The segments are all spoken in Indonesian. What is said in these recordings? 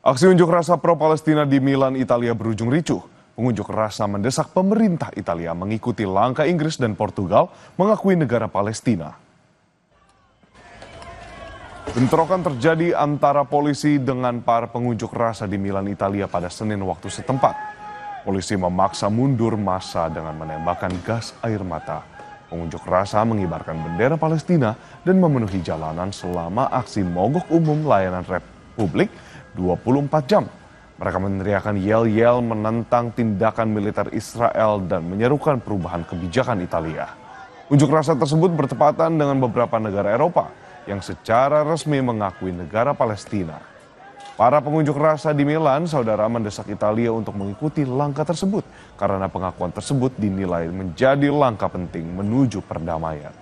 Aksi unjuk rasa pro-Palestina di Milan, Italia berujung ricuh. Pengunjuk rasa mendesak pemerintah Italia mengikuti langkah Inggris dan Portugal mengakui negara Palestina. Bentrokan terjadi antara polisi dengan para pengunjuk rasa di Milan, Italia pada Senin waktu setempat. Polisi memaksa mundur massa dengan menembakkan gas air mata. Pengunjuk rasa mengibarkan bendera Palestina dan memenuhi jalanan selama aksi mogok umum layanan Republik 24 jam. Mereka meneriakkan yel-yel menentang tindakan militer Israel dan menyerukan perubahan kebijakan Italia. Unjuk rasa tersebut bertepatan dengan beberapa negara Eropa yang secara resmi mengakui negara Palestina. Para pengunjuk rasa di Milan, saudara, mendesak Italia untuk mengikuti langkah tersebut karena pengakuan tersebut dinilai menjadi langkah penting menuju perdamaian.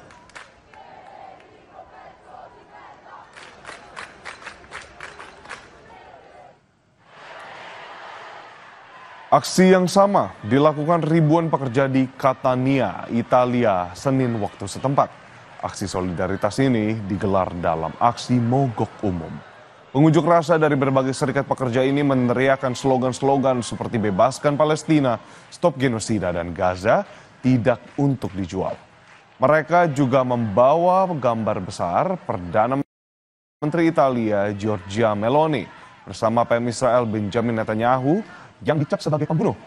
Aksi yang sama dilakukan ribuan pekerja di Catania, Italia, Senin waktu setempat. Aksi solidaritas ini digelar dalam aksi mogok umum. Pengunjuk rasa dari berbagai serikat pekerja ini meneriakkan slogan-slogan seperti bebaskan Palestina, stop genosida, dan Gaza tidak untuk dijual. Mereka juga membawa gambar besar Perdana Menteri Italia Giorgia Meloni bersama PM Israel Benjamin Netanyahu yang dicap sebagai pembunuh.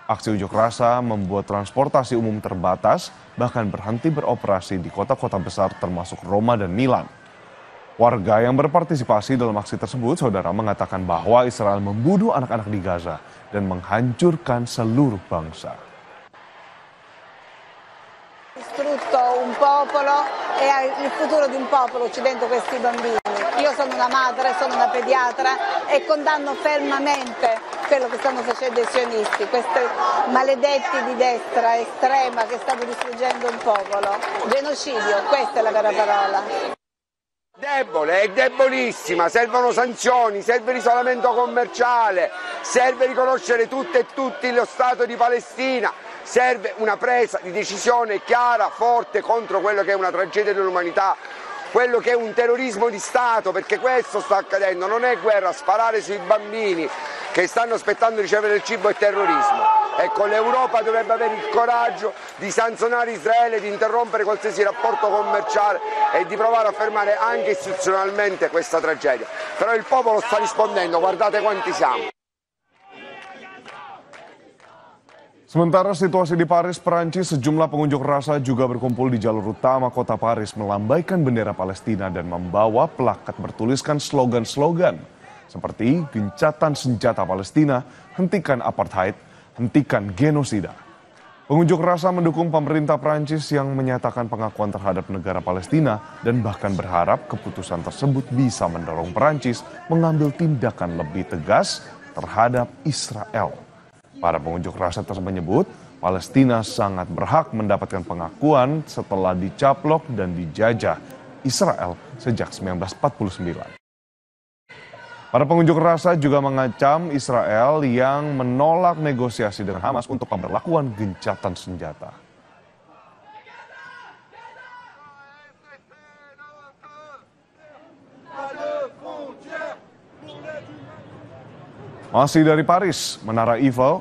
Aksi unjuk rasa membuat transportasi umum terbatas, bahkan berhenti beroperasi di kota-kota besar termasuk Roma dan Milan. Warga yang berpartisipasi dalam aksi tersebut, saudara, mengatakan bahwa Israel membunuh anak-anak di Gaza dan menghancurkan seluruh bangsa. Distrutto un popolo e il futuro di un popolo uccidendo questi bambini. Io sono una madre, sono una pediatra e condanno fermamente quello che stanno facendo i sionisti, questi maledetti di destra estrema che stanno distruggendo un popolo. Genocidio, questa è la vera parola. Debole, è debolissima, servono sanzioni, serve l'isolamento commerciale, serve riconoscere tutte e tutti lo Stato di Palestina, serve una presa di decisione chiara, forte contro quello che è una tragedia dell'umanità, quello che è un terrorismo di Stato, perché questo sta accadendo, non è guerra, sparare sui bambini che stanno aspettando di ricevere il cibo è terrorismo. Ecco, l'Europa dovrebbe avere il coraggio di sanzionare Israele, di interrompere qualsiasi rapporto commerciale e di provare a fermare anche istituzionalmente questa tragedia. Però il popolo sta rispondendo, guardate quanti siamo. Sementara situasi di Paris, Prancis, sejumlah pengunjuk rasa juga berkumpul di jalur utama kota Paris melambaikan bendera Palestina dan membawa plakat bertuliskan slogan-slogan seperti gencatan senjata Palestina, hentikan apartheid, hentikan genosida. Pengunjuk rasa mendukung pemerintah Prancis yang menyatakan pengakuan terhadap negara Palestina dan bahkan berharap keputusan tersebut bisa mendorong Prancis mengambil tindakan lebih tegas terhadap Israel. Para pengunjuk rasa tersebut menyebut Palestina sangat berhak mendapatkan pengakuan setelah dicaplok dan dijajah Israel sejak 1949. Para pengunjuk rasa juga mengacam Israel yang menolak negosiasi dengan Hamas untuk pemberlakuan gencatan senjata. Masih dari Paris, Menara Eiffel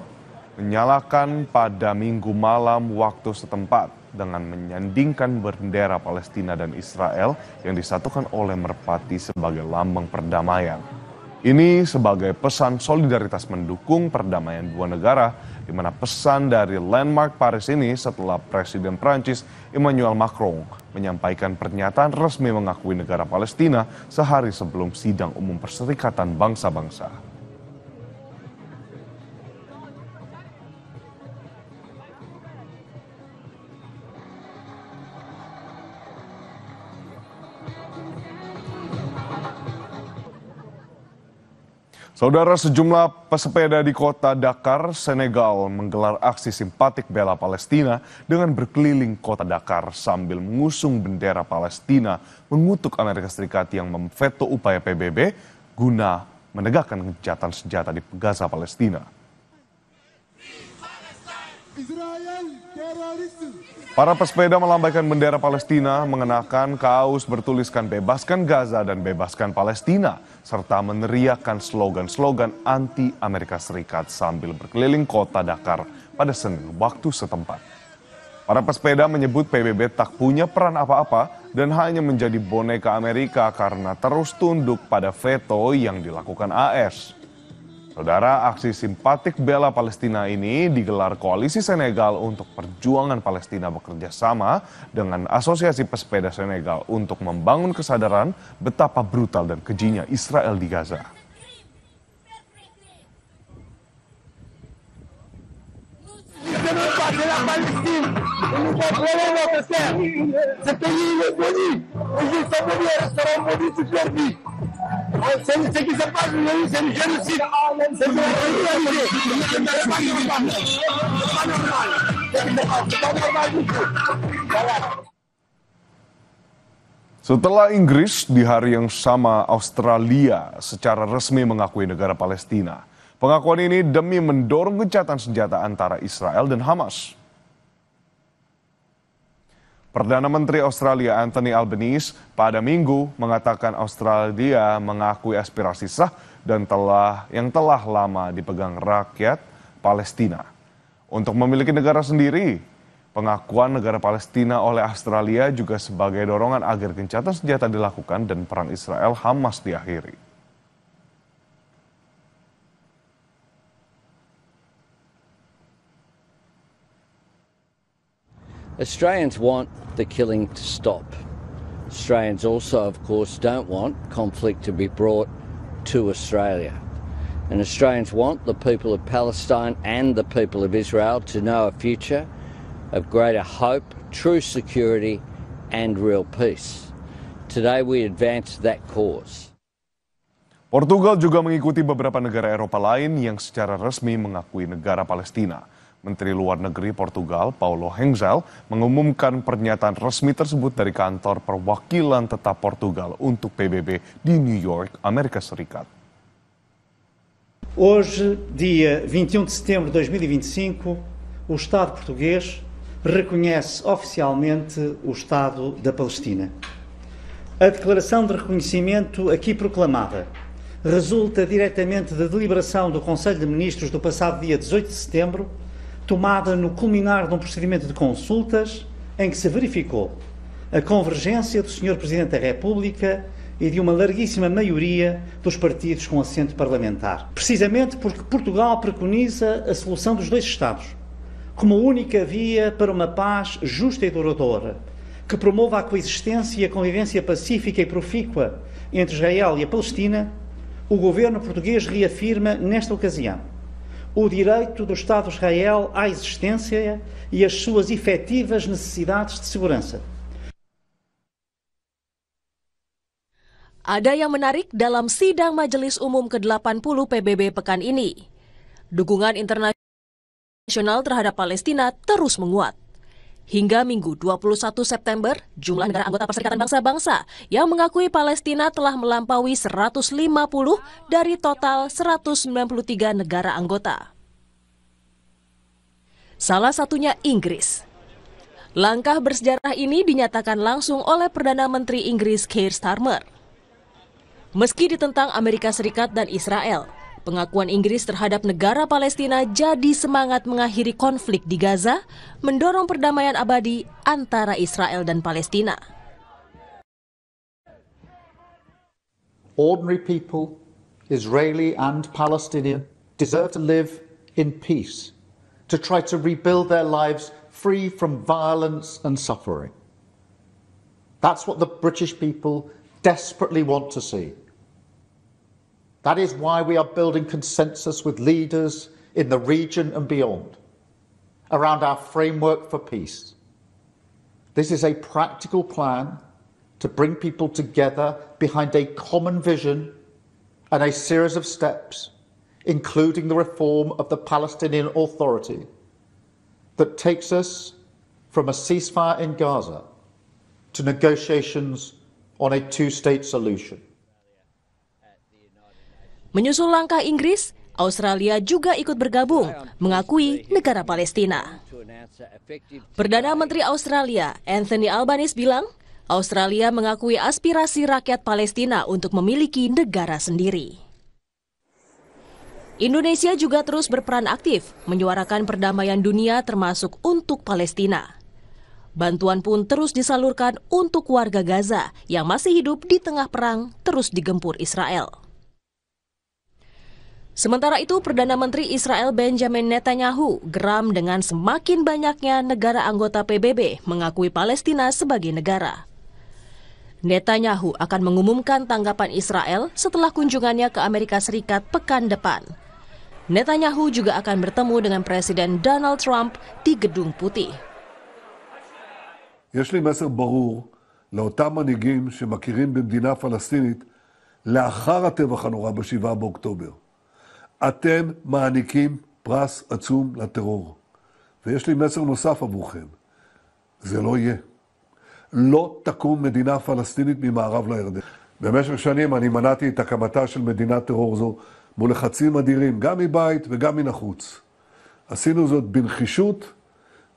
menyalakan pada Minggu malam waktu setempat dengan menyandingkan bendera Palestina dan Israel yang disatukan oleh merpati sebagai lambang perdamaian. Ini sebagai pesan solidaritas mendukung perdamaian dua negara, di mana pesan dari landmark Paris ini setelah Presiden Prancis Emmanuel Macron menyampaikan pernyataan resmi mengakui negara Palestina sehari sebelum sidang umum Perserikatan Bangsa-Bangsa. Saudara, sejumlah pesepeda di kota Dakar, Senegal menggelar aksi simpatik bela Palestina dengan berkeliling kota Dakar sambil mengusung bendera Palestina mengutuk Amerika Serikat yang memveto upaya PBB guna menegakkan gencatan senjata di Gaza, Palestina. Para pesepeda melambaikan bendera Palestina, mengenakan kaos bertuliskan "Bebaskan Gaza" dan "Bebaskan Palestina", serta meneriakkan slogan-slogan anti Amerika Serikat sambil berkeliling kota Dakar pada Senin waktu setempat. Para pesepeda menyebut PBB tak punya peran apa-apa dan hanya menjadi boneka Amerika karena terus tunduk pada veto yang dilakukan AS. Saudara, aksi simpatik bela Palestina ini digelar Koalisi Senegal untuk Perjuangan Palestina bekerja sama dengan Asosiasi Pesepeda Senegal untuk membangun kesadaran betapa brutal dan kejinya Israel di Gaza. Setelah Inggris, di hari yang sama Australia secara resmi mengakui negara Palestina. Pengakuan ini demi mendorong gencatan senjata antara Israel dan Hamas. Perdana Menteri Australia Anthony Albanese pada Minggu mengatakan Australia mengakui aspirasi sah dan yang telah lama dipegang rakyat Palestina untuk memiliki negara sendiri. Pengakuan negara Palestina oleh Australia juga sebagai dorongan agar gencatan senjata dilakukan dan perang Israel-Hamas diakhiri. Australians want the killing to stop. Australians also, of course, don't want conflict to be brought to Australia. And Australians want the people of Palestine and the people of Israel to know a future of greater hope, true security and real peace. Today we advance that cause. Portugal juga mengikuti beberapa negara Eropa lain yang secara resmi mengakui negara Palestina. Menteri Luar Negeri Portugal, Paulo Henzel, mengumumkan pernyataan resmi tersebut dari kantor perwakilan tetap Portugal untuk PBB di New York, Amerika Serikat. Hoje, dia 21 de setembro de 2025, o Estado português reconhece oficialmente o Estado da Palestina. A declaração de reconhecimento aqui proclamada resulta diretamente da deliberação do Conselho de Ministros do passado dia 18 de setembro, tomada no culminar de um procedimento de consultas em que se verificou a convergência do Sr. Presidente da República e de uma larguíssima maioria dos partidos com assento parlamentar. Precisamente porque Portugal preconiza a solução dos dois Estados como a única via para uma paz justa e duradoura, que promova a coexistência e a convivência pacífica e profícua entre Israel e a Palestina, o governo português reafirma nesta ocasião o direito do Estado de Israel à existência e as suas efetivas necessidades de segurança. Ada yang menarik dalam sidang Majelis Umum ke-80 PBB pekan ini. Dukungan internasional terhadap Palestina terus menguat. Hingga Minggu 21 September, jumlah negara anggota Perserikatan Bangsa-Bangsa yang mengakui Palestina telah melampaui 150 dari total 193 negara anggota. Salah satunya Inggris. Langkah bersejarah ini dinyatakan langsung oleh Perdana Menteri Inggris Keir Starmer. Meski ditentang Amerika Serikat dan Israel, pengakuan Inggris terhadap negara Palestina jadi semangat mengakhiri konflik di Gaza, mendorong perdamaian abadi antara Israel dan Palestina. Ordinary people, Israeli and Palestinian, deserve to live in peace, to try to rebuild their lives free from violence and suffering. That's what the British people desperately want to see. That is why we are building consensus with leaders in the region and beyond around our framework for peace. This is a practical plan to bring people together behind a common vision and a series of steps, including the reform of the Palestinian Authority, that takes us from a ceasefire in Gaza to negotiations on a two-state solution. Menyusul langkah Inggris, Australia juga ikut bergabung, mengakui negara Palestina. Perdana Menteri Australia, Anthony Albanese bilang, Australia mengakui aspirasi rakyat Palestina untuk memiliki negara sendiri. Indonesia juga terus berperan aktif menyuarakan perdamaian dunia termasuk untuk Palestina. Bantuan pun terus disalurkan untuk warga Gaza yang masih hidup di tengah perang terus digempur Israel. Sementara itu, Perdana Menteri Israel Benjamin Netanyahu geram dengan semakin banyaknya negara anggota PBB mengakui Palestina sebagai negara. Netanyahu akan mengumumkan tanggapan Israel setelah kunjungannya ke Amerika Serikat pekan depan. Netanyahu juga akan bertemu dengan Presiden Donald Trump di Gedung Putih. יש לי מסר ברור לאותם מנהיגים שמכירים במדינה פלסטינית לאחר הטבח הנורא ב7 באוקטובר. אתם מעניקים פרס עצום לטרור. ויש לי מסר נוסף עבורכם. זה לא יהיה. לא תקום מדינה פלסטינית ממערב לירדן. במשך שנים אני מנעתי את הקמתה של מדינת טרור זו מול לחצים אדירים, גם מבית וגם מן החוץ. עשינו זאת בנחישות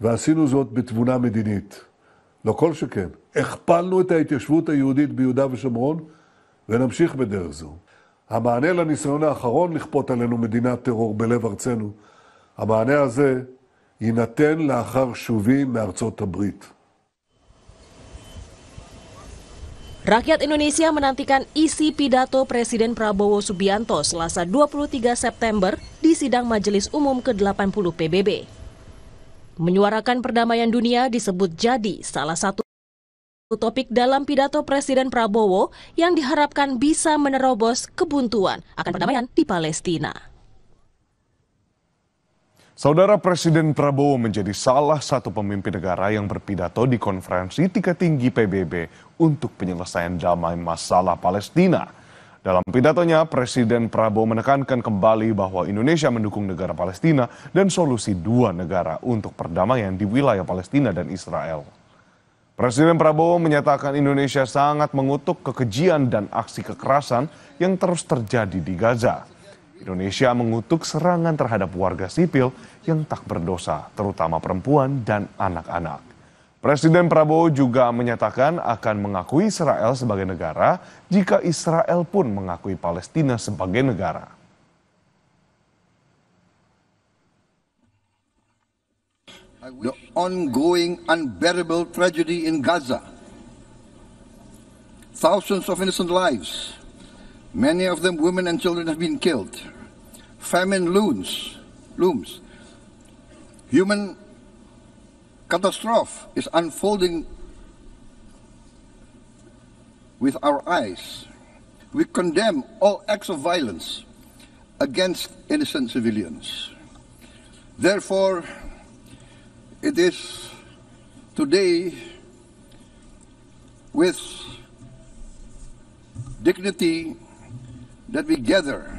ועשינו זאת בתבונה מדינית. לא כל שכן. הכפלנו את ההתיישבות היהודית ביהודה ושומרון ונמשיך בדרך זו. המענה לניסיון האחרון לכפות עלינו מדינת טרור בלב ארצנו, המענה הזה יינתן לאחר שובים מארצות הברית. Rakyat Indonesia menantikan isi pidato Presiden Prabowo Subianto Selasa 23 September di sidang Majelis Umum ke-80 PBB. Menyuarakan perdamaian dunia disebut jadi salah satu topik dalam pidato Presiden Prabowo yang diharapkan bisa menerobos kebuntuan akan perdamaian di Palestina. Saudara, Presiden Prabowo menjadi salah satu pemimpin negara yang berpidato di konferensi tingkat tinggi PBB untuk penyelesaian damai masalah Palestina. Dalam pidatonya, Presiden Prabowo menekankan kembali bahwa Indonesia mendukung negara Palestina dan solusi dua negara untuk perdamaian di wilayah Palestina dan Israel. Presiden Prabowo menyatakan Indonesia sangat mengutuk kekejian dan aksi kekerasan yang terus terjadi di Gaza. Indonesia mengutuk serangan terhadap warga sipil yang tak berdosa, terutama perempuan dan anak-anak. Presiden Prabowo juga menyatakan akan mengakui Israel sebagai negara jika Israel pun mengakui Palestina sebagai negara. The ongoing unbearable tragedy in Gaza. Thousands of innocent lives, many of them women and children, have been killed. Famine looms. Human catastrophe is unfolding with our eyes. We condemn all acts of violence against innocent civilians. Therefore, it is today with dignity that we gather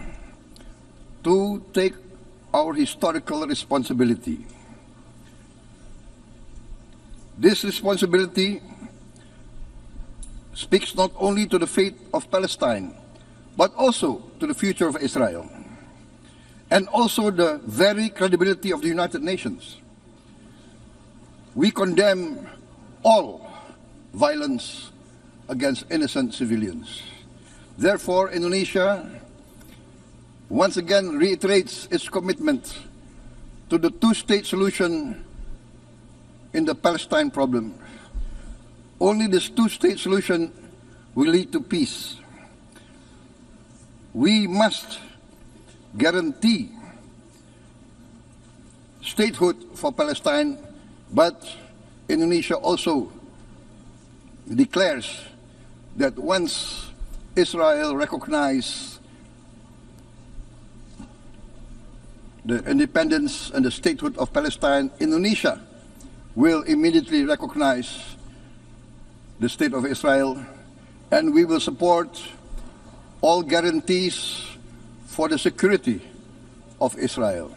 to take our historical responsibility. This responsibility speaks not only to the fate of Palestine, but also to the future of Israel, and also the very credibility of the United Nations. We condemn all violence against innocent civilians. Therefore, Indonesia once again reiterates its commitment to the two-state solution in the Palestine problem. Only this two-state solution will lead to peace. We must guarantee statehood for Palestine, but Indonesia also declares that once Israel recognizes the independence and the statehood of Palestine, Indonesia will immediately recognize the state of Israel, and we will support all guarantees for the security of Israel.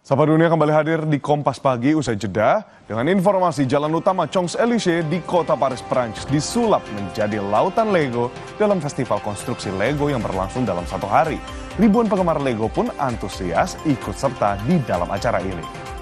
Sapa Dunia kembali hadir di Kompas Pagi usai jeda dengan informasi jalan utama Champs-Élysées di kota Paris, Prancis disulap menjadi lautan Lego dalam festival konstruksi Lego yang berlangsung dalam 1 hari. Ribuan penggemar Lego pun antusias ikut serta di dalam acara ini.